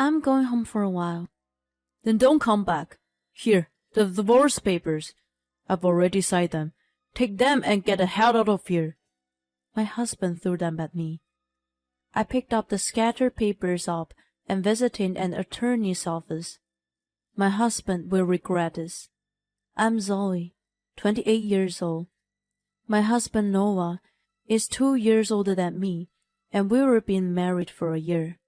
I'm going home for a while. Then don't come back. Here, the divorce papers. I've already signed them. Take them and get the hell out of here. My husband threw them at me. I picked up the scattered papers up and visited an attorney's office. My husband will regret this. I'm Zoe, 28 years old. My husband Noah is 2 years older than me, and we were been married for a year.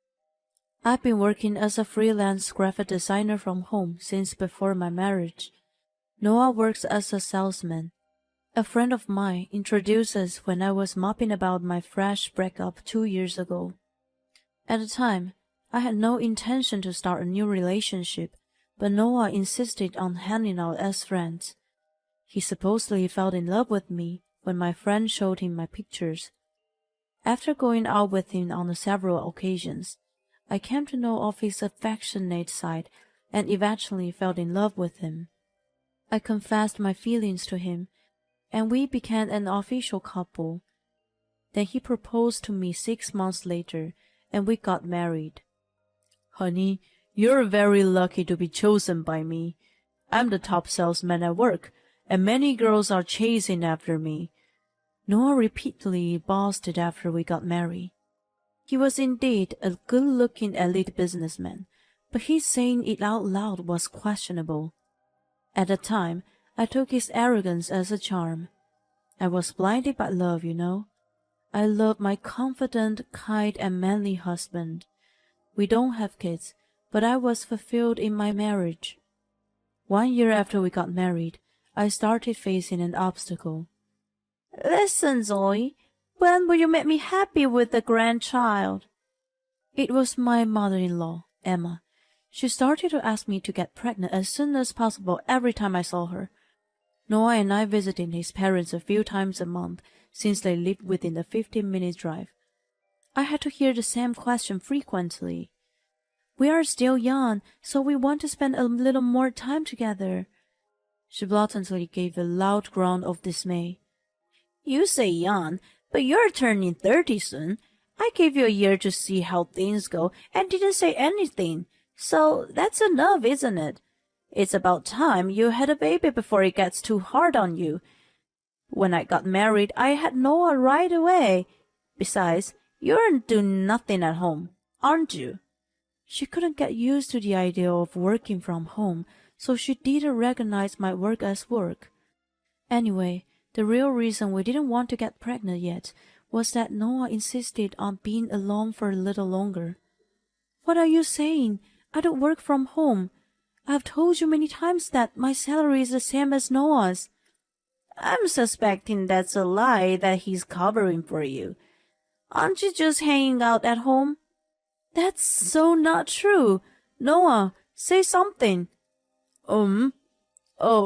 I've been working as a freelance graphic designer from home since before my marriage. Noah works as a salesman. A friend of mine introduced us when I was mopping about my fresh breakup 2 years ago. At the time, I had no intention to start a new relationship, but Noah insisted on hanging out as friends. He supposedly fell in love with me when my friend showed him my pictures. After going out with him on several occasions, I came to know of his affectionate side and eventually fell in love with him. I confessed my feelings to him, and we became an official couple. Then he proposed to me 6 months later, and we got married. Honey, you're very lucky to be chosen by me. I'm the top salesman at work, and many girls are chasing after me. Noah repeatedly boasted after we got married. He was indeed a good-looking elite businessman, but his saying it out loud was questionable. At the time, I took his arrogance as a charm. I was blinded by love, you know. I love my confident, kind, and manly husband. We don't have kids, but I was fulfilled in my marriage. 1 year after we got married, I started facing an obstacle. Listen, Zoe, when will you make me happy with a grandchild? It was my mother-in-law, Emma. She started to ask me to get pregnant as soon as possible every time I saw her. Noah and I visited his parents a few times a month since they lived within a 15-minute drive. I had to hear the same question frequently. We are still young, so we want to spend a little more time together. She blatantly gave a loud groan of dismay. You say young, but you're turning 30 soon. I gave you a year to see how things go and didn't say anything. So that's enough, isn't it? It's about time you had a baby before it gets too hard on you. When I got married, I had Noah right away. Besides, you're doing nothing at home, aren't you? She couldn't get used to the idea of working from home, so she didn't recognize my work as work. Anyway, the real reason we didn't want to get pregnant yet was that Noah insisted on being alone for a little longer. What are you saying? I don't work from home. I've told you many times that my salary is the same as Noah's. I'm suspecting that's a lie that he's covering for you. Aren't you just hanging out at home? That's so not true. Noah, say something. Oh,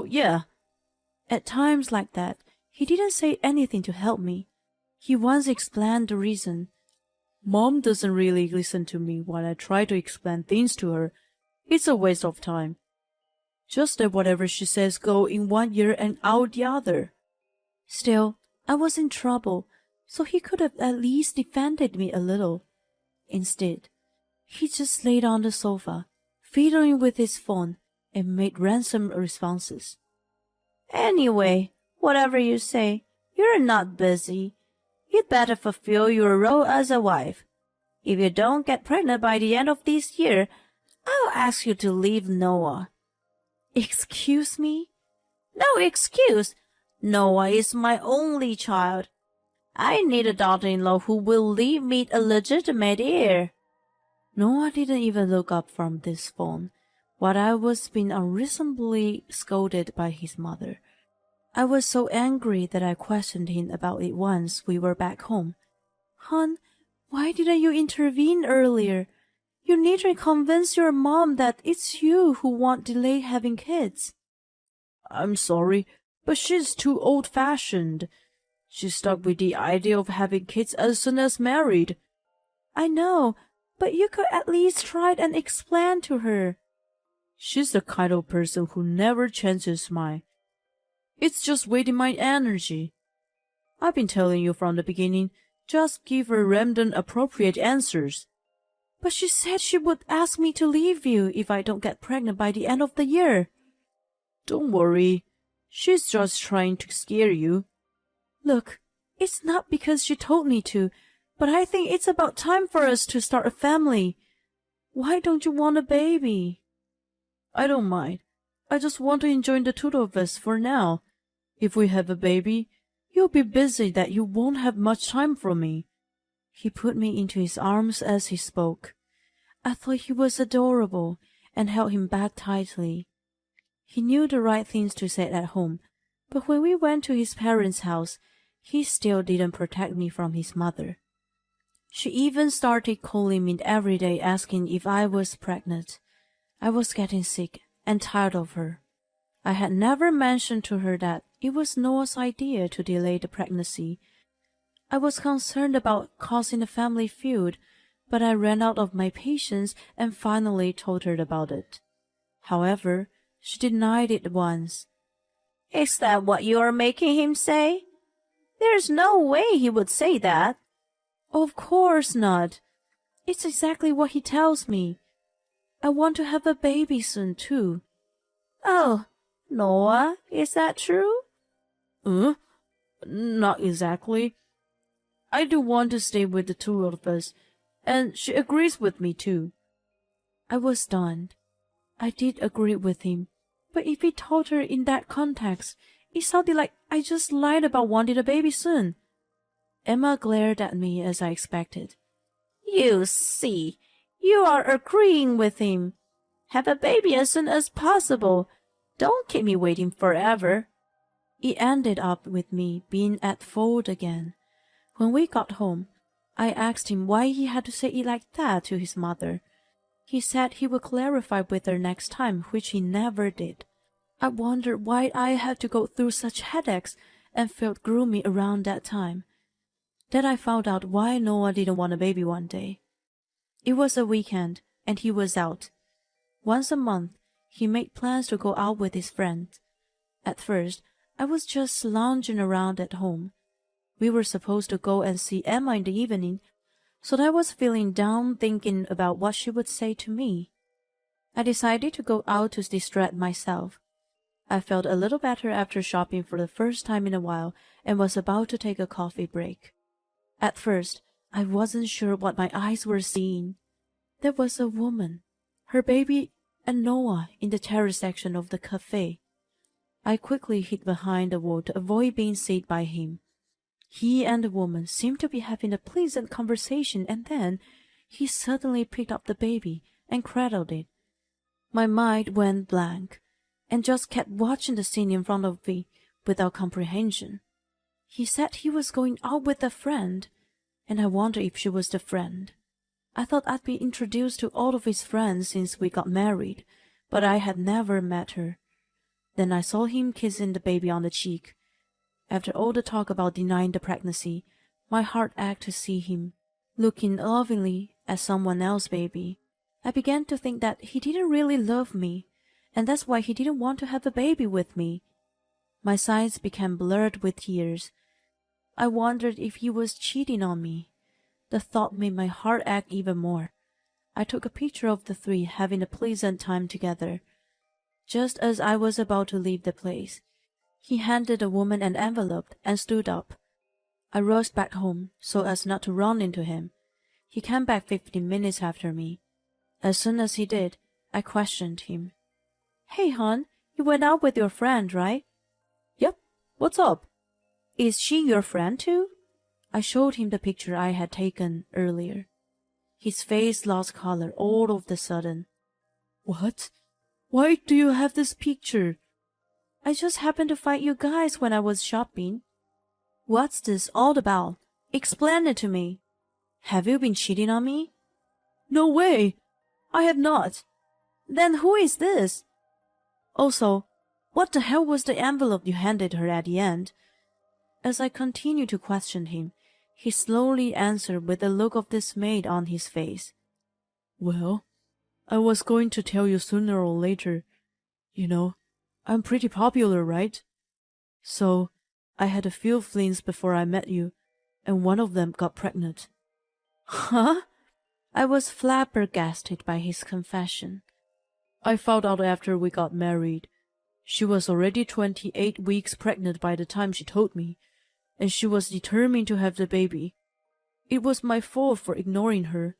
yeah. At times like that, he didn't say anything to help me. He once explained the reason. Mom doesn't really listen to me when I try to explain things to her. It's a waste of time. Just let whatever she says go in 1 ear and out the other. Still, I was in trouble, so he could have at least defended me a little. Instead, he just laid on the sofa, fiddling with his phone, and made ransom responses. Anyway, whatever you say, you're not busy. You'd better fulfill your role as a wife. If you don't get pregnant by the end of this year, I'll ask you to leave Noah. Excuse me? No excuse. Noah is my only child. I need a daughter-in-law who will leave me a legitimate heir. Noah didn't even look up from this phone, while I was being unreasonably scolded by his mother. I was so angry that I questioned him about it once we were back home. Hon, why didn't you intervene earlier? You need to convince your mom that it's you who won't delay having kids. I'm sorry, but she's too old-fashioned. She's stuck with the idea of having kids as soon as married. I know, but you could at least try and explain to her. She's the kind of person who never changes mind. It's just wasting my energy. I've been telling you from the beginning, just give her random appropriate answers. But she said she would ask me to leave you if I don't get pregnant by the end of the year. Don't worry. She's just trying to scare you. Look, it's not because she told me to, but I think it's about time for us to start a family. Why don't you want a baby? I don't mind. I just want to enjoy the two of us for now. If we have a baby, you'll be busy that you won't have much time for me. He put me into his arms as he spoke. I thought he was adorable and held him back tightly. He knew the right things to say at home, but when we went to his parents' house, he still didn't protect me from his mother. She even started calling me every day asking if I was pregnant. I was getting sick and tired of her. I had never mentioned to her that it was Noah's idea to delay the pregnancy. I was concerned about causing a family feud, but I ran out of my patience and finally told her about it. However, she denied it once. Is that what you are making him say? There's no way he would say that. Of course not. It's exactly what he tells me. I want to have a baby soon, too. Oh, Noah, is that true? Not exactly. I do want to stay with the two of us, and she agrees with me, too. I was stunned. I did agree with him, but if he told her in that context, it sounded like I just lied about wanting a baby soon. Emma glared at me as I expected. You see, you are agreeing with him. Have a baby as soon as possible. Don't keep me waiting forever. It ended up with me being at fault again. When we got home, I asked him why he had to say it like that to his mother. He said he would clarify with her next time, which he never did. I wondered why I had to go through such headaches and felt gloomy around that time. Then I found out why Noah didn't want a baby one day. It was a weekend, and he was out. Once a month, he made plans to go out with his friends. At first, I was just lounging around at home. We were supposed to go and see Emma in the evening, so I was feeling down thinking about what she would say to me. I decided to go out to distract myself. I felt a little better after shopping for the first time in a while and was about to take a coffee break. At first, I wasn't sure what my eyes were seeing. There was a woman, her baby, and Noah in the terrace section of the cafe. I quickly hid behind the wall to avoid being seen by him. He and the woman seemed to be having a pleasant conversation, and then he suddenly picked up the baby and cradled it. My mind went blank, and just kept watching the scene in front of me without comprehension. He said he was going out with a friend, and I wondered if she was the friend. I thought I'd be introduced to all of his friends since we got married, but I had never met her. Then I saw him kissing the baby on the cheek. After all the talk about denying the pregnancy, my heart ached to see him looking lovingly at someone else's baby. I began to think that he didn't really love me, and that's why he didn't want to have a baby with me. My sight became blurred with tears. I wondered if he was cheating on me. The thought made my heart ache even more. I took a picture of the three having a pleasant time together. Just as I was about to leave the place, he handed the woman an envelope and stood up. I rushed back home so as not to run into him. He came back 15 minutes after me. As soon as he did, I questioned him. "Hey, hon, you went out with your friend, right?" "Yep. What's up?" "Is she your friend too?" I showed him the picture I had taken earlier. His face lost color all of a sudden. "What? Why do you have this picture?" "I just happened to find you guys when I was shopping." "What's this all about? Explain it to me. Have you been cheating on me?" "No way! I have not." "Then who is this? Also, what the hell was the envelope you handed her at the end?" As I continued to question him, he slowly answered with a look of dismay on his face. "Well, I was going to tell you sooner or later. You know, I'm pretty popular, right? So, I had a few flings before I met you, and one of them got pregnant." "Huh?" I was flabbergasted by his confession. I found out after we got married. She was already 28 weeks pregnant by the time she told me, and she was determined to have the baby. It was my fault for ignoring her,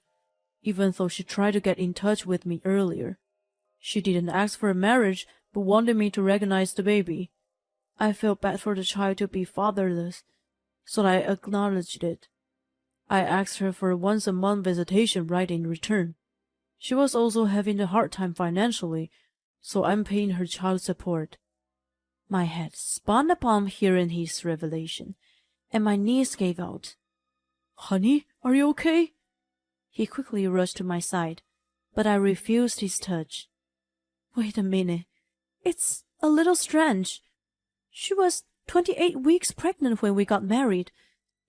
even though she tried to get in touch with me earlier. She didn't ask for a marriage, but wanted me to recognize the baby. I felt bad for the child to be fatherless, so I acknowledged it. I asked her for a once-a-month visitation right in return. She was also having a hard time financially, so I'm paying her child support. My head spun upon hearing his revelation, and my knees gave out. Honey, are you okay? He quickly rushed to my side, but I refused his touch. Wait a minute. It's a little strange. She was 28 weeks pregnant when we got married.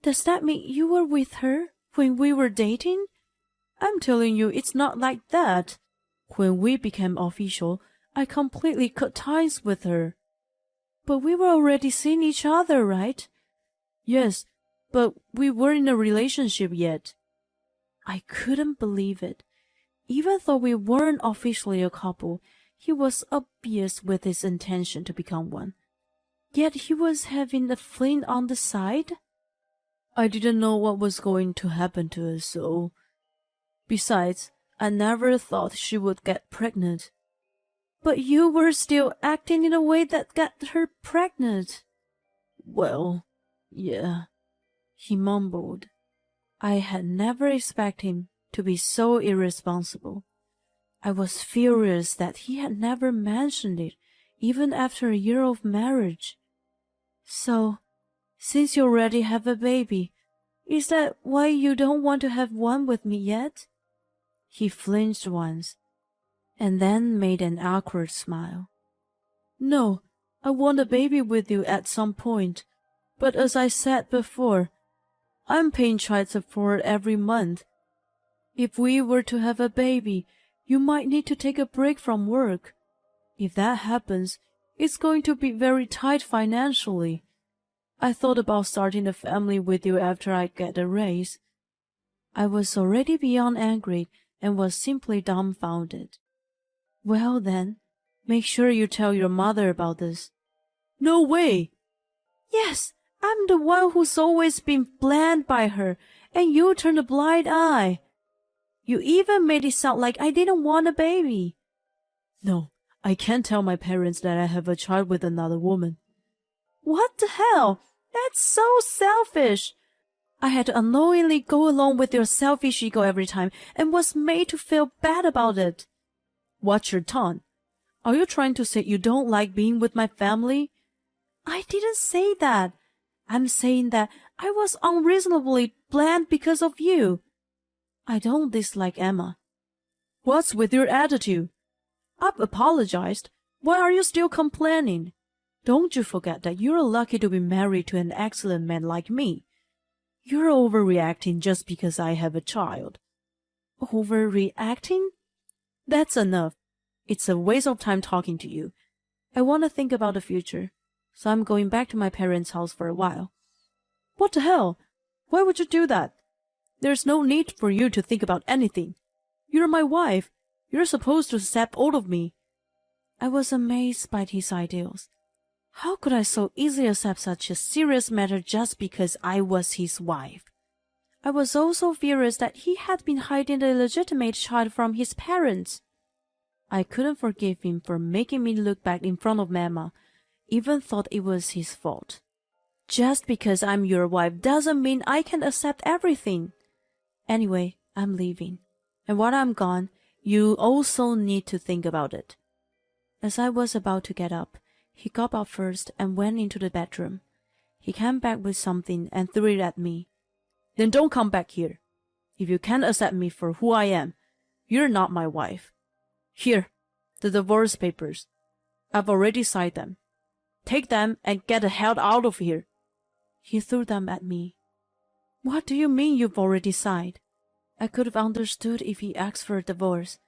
Does that mean you were with her when we were dating? I'm telling you, it's not like that. When we became official, I completely cut ties with her. But we were already seeing each other, right? Yes, but we weren't in a relationship yet. I couldn't believe it. Even though we weren't officially a couple, he was obvious with his intention to become one. Yet he was having a fling on the side? I didn't know what was going to happen to us, so... Besides, I never thought she would get pregnant. But you were still acting in a way that got her pregnant. Well, yeah, he mumbled. I had never expected him to be so irresponsible. I was furious that he had never mentioned it, even after a year of marriage. So, since you already have a baby, is that why you don't want to have one with me yet? He flinched once, and then made an awkward smile. No, I want a baby with you at some point, but as I said before, I'm paying child support every month. If we were to have a baby, you might need to take a break from work. If that happens, it's going to be very tight financially. I thought about starting a family with you after I get a raise. I was already beyond angry and was simply dumbfounded. Well then, make sure you tell your mother about this. No way! Yes, I'm the one who's always been blamed by her, and you turned a blind eye. You even made it sound like I didn't want a baby. No, I can't tell my parents that I have a child with another woman. What the hell? That's so selfish. I had to unknowingly go along with your selfish ego every time and was made to feel bad about it. Watch your tone. Are you trying to say you don't like being with my family? I didn't say that. I'm saying that I was unreasonably bland because of you. I don't dislike Emma. What's with your attitude? I've apologized. Why are you still complaining? Don't you forget that you're lucky to be married to an excellent man like me. You're overreacting just because I have a child. Overreacting? That's enough. It's a waste of time talking to you. I want to think about the future, so I'm going back to my parents' house for a while. What the hell? Why would you do that? There's no need for you to think about anything. You're my wife. You're supposed to accept all of me. I was amazed by his ideals. How could I so easily accept such a serious matter just because I was his wife? I was also furious that he had been hiding the illegitimate child from his parents. I couldn't forgive him for making me look back in front of Mama, even thought it was his fault. Just because I'm your wife doesn't mean I can accept everything. Anyway, I'm leaving. And while I'm gone, you also need to think about it. As I was about to get up, he got up first and went into the bedroom. He came back with something and threw it at me. Then don't come back here. If you can't accept me for who I am, you're not my wife. Here, the divorce papers. I've already signed them. Take them and get the hell out of here. He threw them at me. What do you mean you've already signed? I could have understood if he asked for a divorce,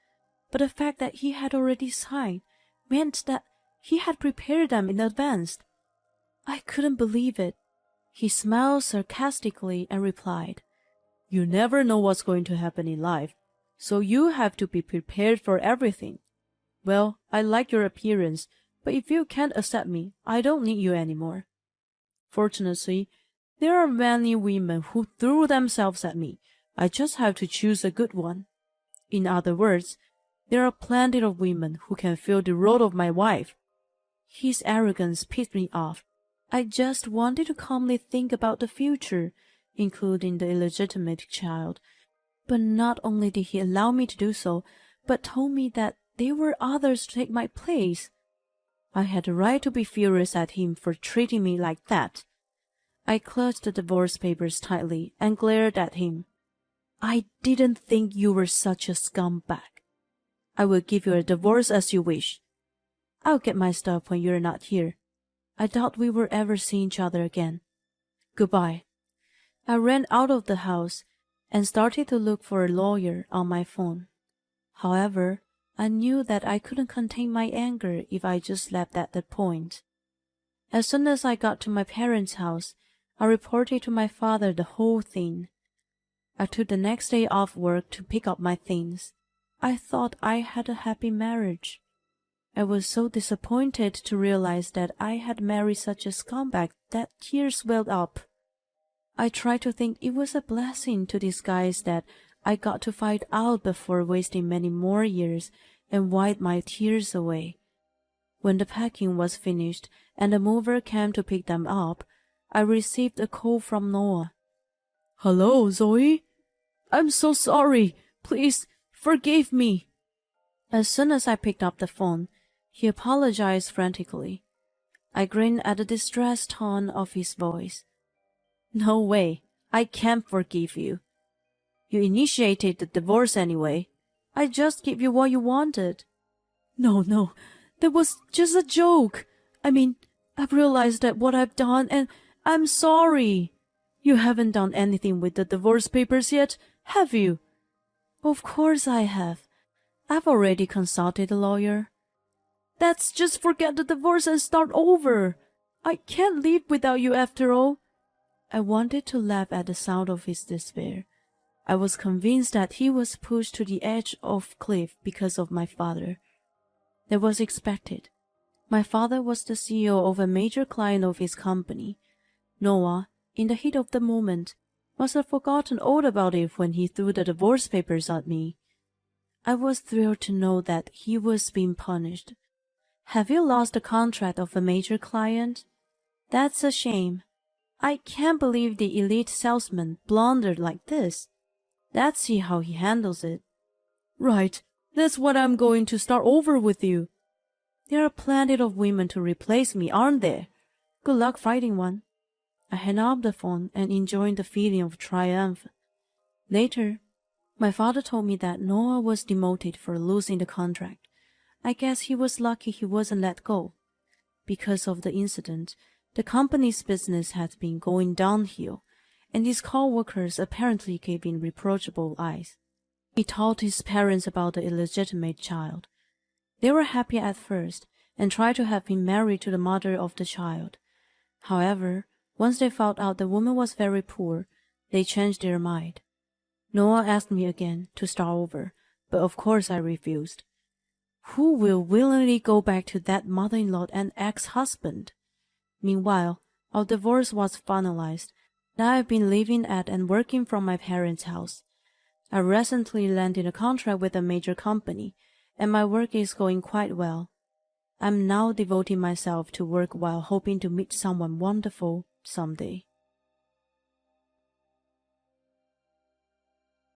but the fact that he had already signed meant that he had prepared them in advance. I couldn't believe it. He smiled sarcastically and replied, You never know what's going to happen in life. So you have to be prepared for everything. Well, I like your appearance, but if you can't accept me, I don't need you anymore. Fortunately, there are many women who threw themselves at me. I just have to choose a good one. In other words, there are plenty of women who can fill the role of my wife. His arrogance pissed me off. I just wanted to calmly think about the future, including the illegitimate child. But not only did he allow me to do so, but told me that there were others to take my place. I had the right to be furious at him for treating me like that. I clutched the divorce papers tightly and glared at him. I didn't think you were such a scumbag. I will give you a divorce as you wish. I'll get my stuff when you're not here. I doubt we will ever see each other again. Goodbye. I ran out of the house and started to look for a lawyer on my phone. However, I knew that I couldn't contain my anger if I just left at that point. As soon as I got to my parents' house, I reported to my father the whole thing. I took the next day off work to pick up my things. I thought I had a happy marriage. I was so disappointed to realize that I had married such a scumbag that tears welled up. I tried to think it was a blessing to disguise that I got to find out before wasting many more years and wiped my tears away. When the packing was finished and the mover came to pick them up, I received a call from Noah. Hello, Zoe. I'm so sorry. Please forgive me. As soon as I picked up the phone, he apologized frantically. I grinned at the distressed tone of his voice. No way. I can't forgive you. You initiated the divorce anyway. I just gave you what you wanted. No, that was just a joke. I mean, I've realized that what I've done and I'm sorry. You haven't done anything with the divorce papers yet, have you? Of course I have. I've already consulted a lawyer. Let's just forget the divorce and start over. I can't live without you after all. I wanted to laugh at the sound of his despair. I was convinced that he was pushed to the edge of cliff because of my father. That was expected. My father was the CEO of a major client of his company. Noah, in the heat of the moment, must have forgotten all about it when he threw the divorce papers at me. I was thrilled to know that he was being punished. Have you lost the contract of a major client? That's a shame. I can't believe the elite salesman blundered like this. Let's see how he handles it. Right, that's what I'm going to start over with you. There are plenty of women to replace me, aren't there? Good luck finding one. I hung up the phone and enjoyed the feeling of triumph. Later, my father told me that Noah was demoted for losing the contract. I guess he was lucky he wasn't let go. Because of the incident, the company's business had been going downhill, and his co-workers apparently gave him reproachable eyes. He told his parents about the illegitimate child. They were happy at first and tried to have him married to the mother of the child. However, once they found out the woman was very poor, they changed their mind. Noah asked me again to start over, but of course I refused. Who will willingly go back to that mother-in-law and ex-husband? Meanwhile, our divorce was finalized. Now I've been living at and working from my parents' house. I recently landed a contract with a major company, and my work is going quite well. I'm now devoting myself to work while hoping to meet someone wonderful someday.